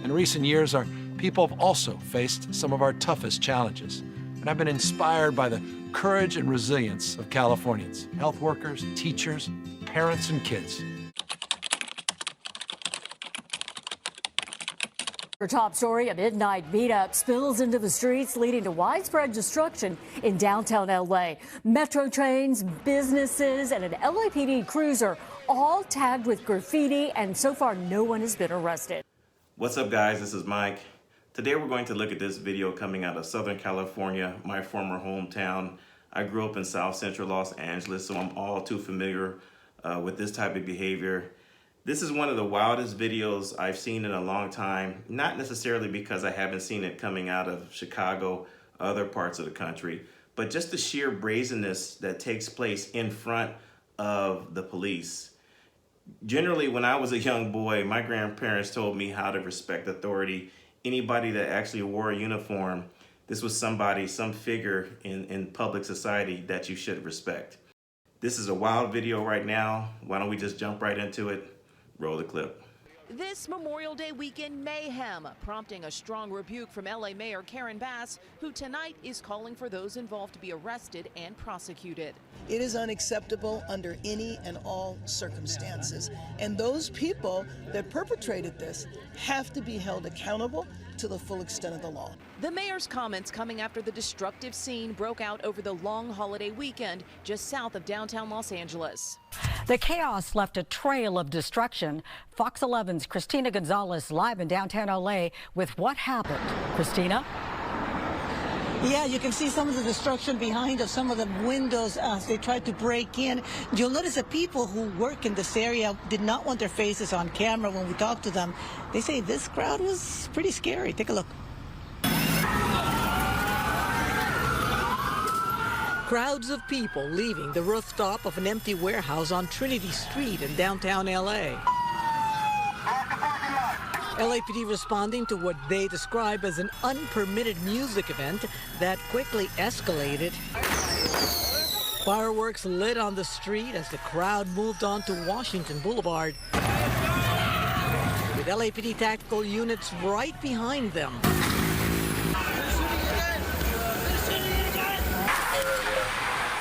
In recent years, our people have also faced some of our toughest challenges. And I've been inspired by the courage and resilience of Californians, health workers, teachers, parents, and kids. Our top story, a midnight meetup spills into the streets, leading to widespread destruction in downtown LA. Metro trains, businesses, and an LAPD cruiser all tagged with graffiti, and so far no one has been arrested. What's up, guys? This is Mike. Today we're going to look at this video coming out of Southern California, my former hometown. I grew up in South Central Los Angeles, so I'm all too familiar with this type of behavior. This is one of the wildest videos I've seen in a long time, not necessarily because I haven't seen it coming out of Chicago, other parts of the country, but just the sheer brazenness that takes place in front of the police. Generally, when I was a young boy, my grandparents told me how to respect authority. Anybody that actually wore a uniform, this was somebody, some figure in public society that you should respect. This is a wild video right now. Why don't we just jump right into it? Roll the clip. This Memorial Day weekend mayhem, prompting a strong rebuke from LA Mayor Karen Bass, who tonight is calling for those involved to be arrested and prosecuted. It is unacceptable under any and all circumstances. And those people that perpetrated this have to be held accountable to the full extent of the law. The mayor's comments coming after the destructive scene broke out over the long holiday weekend just south of downtown Los Angeles. The chaos left a trail of destruction. Fox 11's Christina Gonzalez live in downtown LA with what happened. Christina? Yeah, you can see some of the destruction behind us, some of the windows as they tried to break in. You'll notice that people who work in this area did not want their faces on camera when we talked to them. They say this crowd was pretty scary. Take a look. Crowds of people leaving the rooftop of an empty warehouse on Trinity Street in downtown LA. LAPD responding to what they describe as an unpermitted music event that quickly escalated. Fireworks lit on the street as the crowd moved on to Washington Boulevard, with LAPD tactical units right behind them.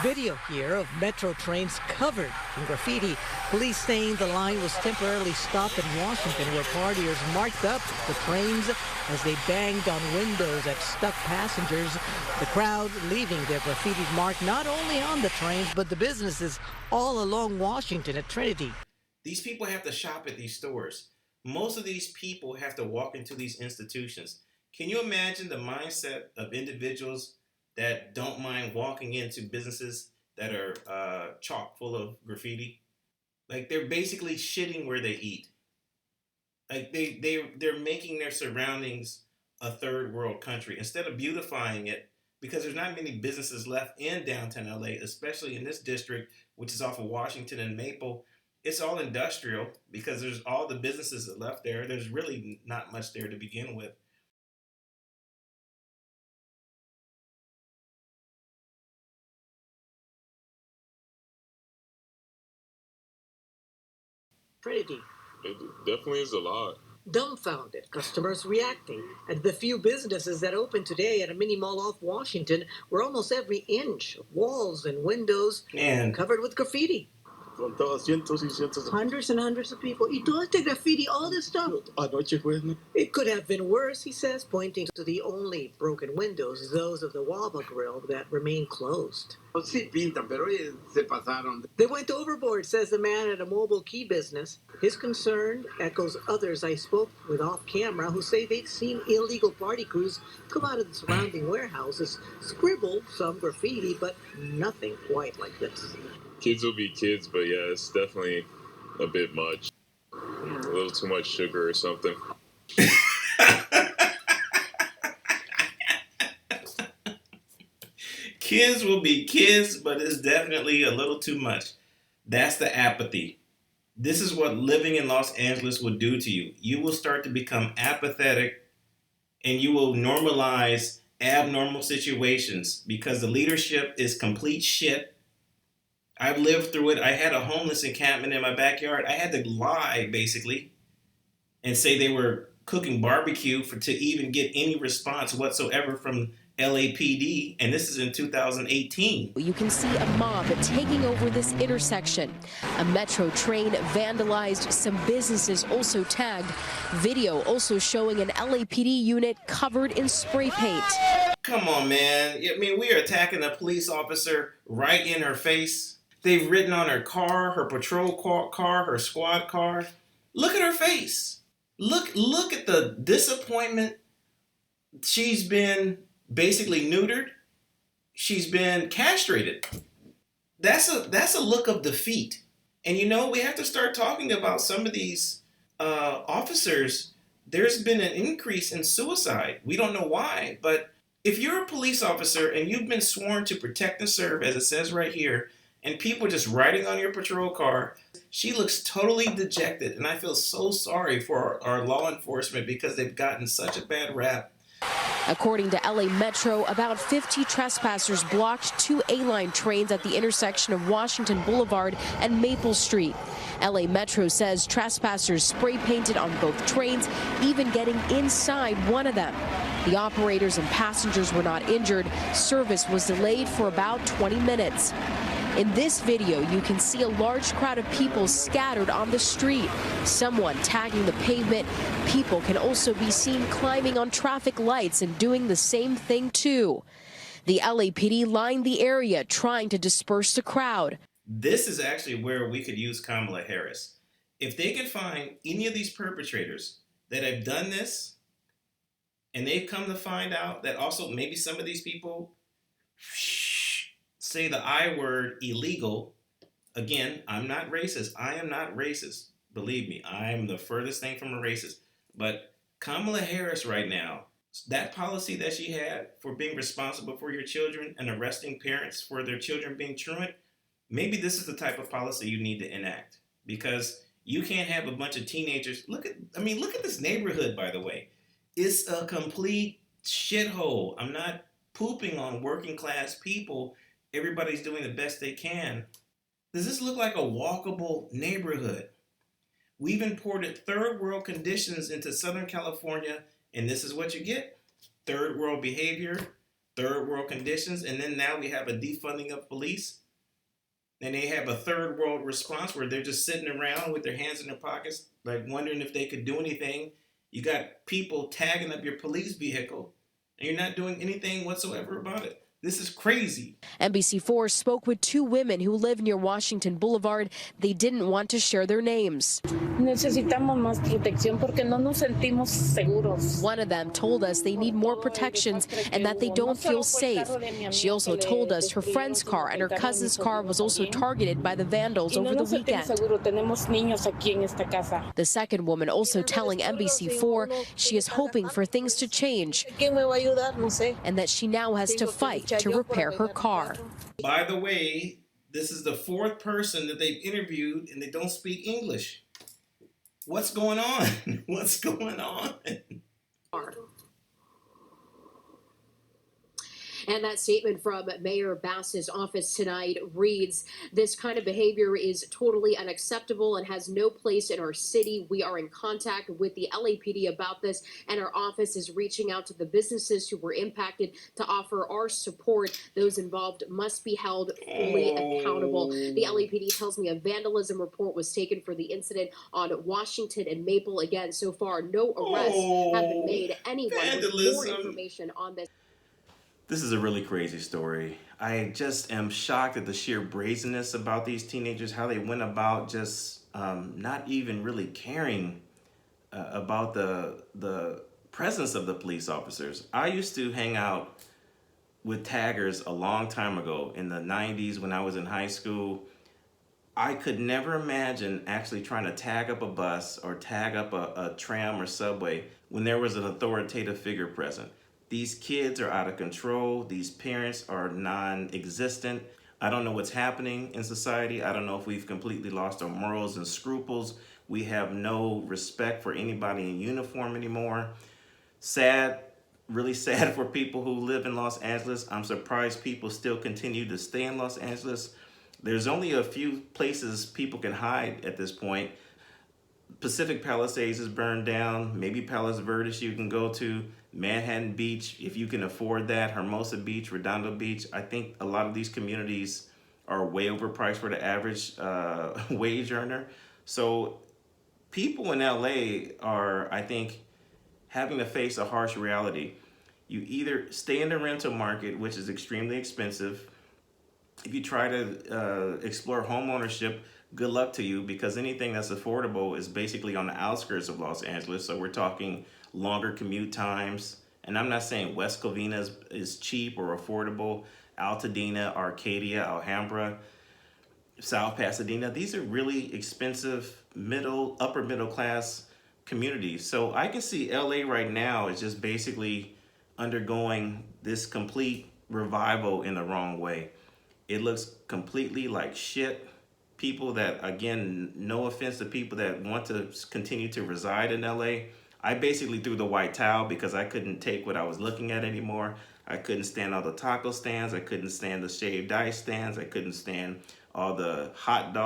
Video here of metro trains covered in graffiti. Police saying the line was temporarily stopped in Washington, where partiers marked up the trains as they banged on windows at stuck passengers. The crowd leaving their graffiti marked not only on the trains, but the businesses all along Washington at Trinity. These people have to shop at these stores. Most of these people have to walk into these institutions. Can you imagine the mindset of individuals that don't mind walking into businesses that are chock full of graffiti? Like, they're basically shitting where they eat. Like, they're making their surroundings a third world country instead of beautifying it, because there's not many businesses left in downtown LA, especially in this district, which is off of Washington and Maple. It's all industrial because there's all the businesses that left there. There's really not much there to begin with. Trinity. It definitely is a lot. Dumbfounded customers reacting at the few businesses that opened today at a mini mall off Washington, where almost every inch of walls and windows covered with graffiti. Hundreds and hundreds of people. Y todo este graffiti, all this stuff. It could have been worse, he says, pointing to the only broken windows, those of the Wava Grill that remain closed. They went overboard, says the man at a mobile key business. His concern echoes others I spoke with off camera who say they've seen illegal party crews come out of the surrounding warehouses, scribble some graffiti, but nothing quite like this. Kids will be kids, but yeah, it's definitely a bit much. A little too much sugar or something. Kids will be kids, but it's definitely a little too much. That's the apathy. This is what living in Los Angeles will do to you. You will start to become apathetic, and you will normalize abnormal situations because the leadership is complete shit. I've lived through it. I had a homeless encampment in my backyard. I had to lie, basically, and say they were cooking barbecue to even get any response whatsoever from LAPD, and this is in 2018. You can see a mob taking over this intersection. A metro train vandalized, some businesses also tagged. Video also showing an LAPD unit covered in spray paint. Come on, man. I mean, we are attacking a police officer right in her face. They've written on her car, her patrol car, her squad car. Look at her face. Look at the disappointment. She's been basically neutered. She's been castrated. That's a look of defeat. And you know, we have to start talking about some of these officers. There's been an increase in suicide. We don't know why, but if you're a police officer and you've been sworn to protect and serve, as it says right here, and people just riding on your patrol car, she looks totally dejected. And I feel so sorry for our law enforcement because they've gotten such a bad rap. According to LA Metro, about 50 trespassers blocked 2 A-line trains at the intersection of Washington Boulevard and Maple Street. LA Metro says trespassers spray painted on both trains, even getting inside one of them. The operators and passengers were not injured. Service was delayed for about 20 minutes. In this video, you can see a large crowd of people scattered on the street, someone tagging the pavement. People can also be seen climbing on traffic lights and doing the same thing too. The LAPD lined the area trying to disperse the crowd. This is actually where we could use Kamala Harris. If they can find any of these perpetrators that have done this, and they've come to find out that also maybe some of these people say the I word illegal. Again, I'm not racist. I am not racist. Believe me, I am the furthest thing from a racist. But Kamala Harris right now, that policy that she had for being responsible for your children and arresting parents for their children being truant, maybe this is the type of policy you need to enact, because you can't have a bunch of teenagers. Look at this neighborhood, by the way. It's a complete shithole. I'm not pooping on working class people. Everybody's doing the best they can. Does this look like a walkable neighborhood? We've imported third world conditions into Southern California, and this is what you get. Third world behavior, third world conditions, and then now we have a defunding of police. And they have a third world response where they're just sitting around with their hands in their pockets, like wondering if they could do anything. You got people tagging up your police vehicle, and you're not doing anything whatsoever about it. This is crazy. NBC4 spoke with 2 women who live near Washington Boulevard. They didn't want to share their names. Necesitamos más protección porque no nos sentimos seguros. One of them told us they need more protections and that they don't feel safe. She also told us her friend's car and her cousin's car was also targeted by the Vandals over the weekend. The second woman also telling NBC4 she is hoping for things to change and that she now has to fight to repair her car. By the way, this is the 4th person that they've interviewed and they don't speak English. What's going on? What's going on? And that statement from Mayor Bass's office tonight reads, "This kind of behavior is totally unacceptable and has no place in our city. We are in contact with the LAPD about this, and our office is reaching out to the businesses who were impacted to offer our support. Those involved must be held fully accountable." The LAPD tells me a vandalism report was taken for the incident on Washington and Maple. Again, so far, no arrests have been made. Anyone with more information on this. This is a really crazy story. I just am shocked at the sheer brazenness about these teenagers, how they went about just not even really caring about the presence of the police officers. I used to hang out with taggers a long time ago in the 90s when I was in high school. I could never imagine actually trying to tag up a bus or tag up a tram or subway when there was an authoritative figure present. These kids are out of control. These parents are non-existent. I don't know what's happening in society. I don't know if we've completely lost our morals and scruples. We have no respect for anybody in uniform anymore. Sad, really sad for people who live in Los Angeles. I'm surprised people still continue to stay in Los Angeles. There's only a few places people can hide at this point. Pacific Palisades is burned down. Maybe Palos Verdes you can go to. Manhattan Beach, if you can afford that. Hermosa Beach, Redondo Beach. I think a lot of these communities are way overpriced for the average wage earner. So people in LA are, I think, having to face a harsh reality. You either stay in the rental market, which is extremely expensive. If you try to explore home ownership, good luck to you, because anything that's affordable is basically on the outskirts of Los Angeles. So we're talking longer commute times. And I'm not saying West Covina is cheap or affordable. Altadena, Arcadia, Alhambra, South Pasadena, these are really expensive upper middle class communities. So I can see LA right now is just basically undergoing this complete revival in the wrong way. It looks completely like shit. People that, again, no offense to people that want to continue to reside in LA, I basically threw the white towel because I couldn't take what I was looking at anymore. I couldn't stand all the taco stands. I couldn't stand the shaved ice stands. I couldn't stand all the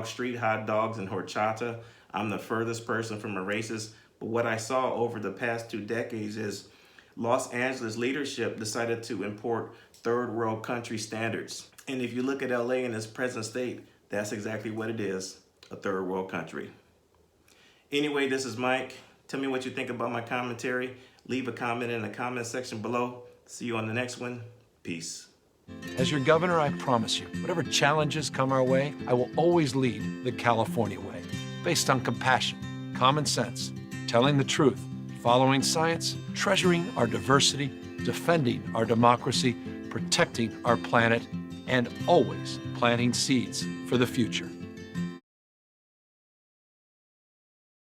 street hot dogs and horchata. I'm the furthest person from a racist. But what I saw over the past 2 decades is Los Angeles leadership decided to import third world country standards. And if you look at LA in its present state, that's exactly what it is, a third world country. Anyway, this is Mike. Tell me what you think about my commentary. Leave a comment in the comment section below. See you on the next one. Peace. As your governor, I promise you, whatever challenges come our way, I will always lead the California way, based on compassion, common sense, telling the truth, following science, treasuring our diversity, defending our democracy, protecting our planet, and always planting seeds for the future.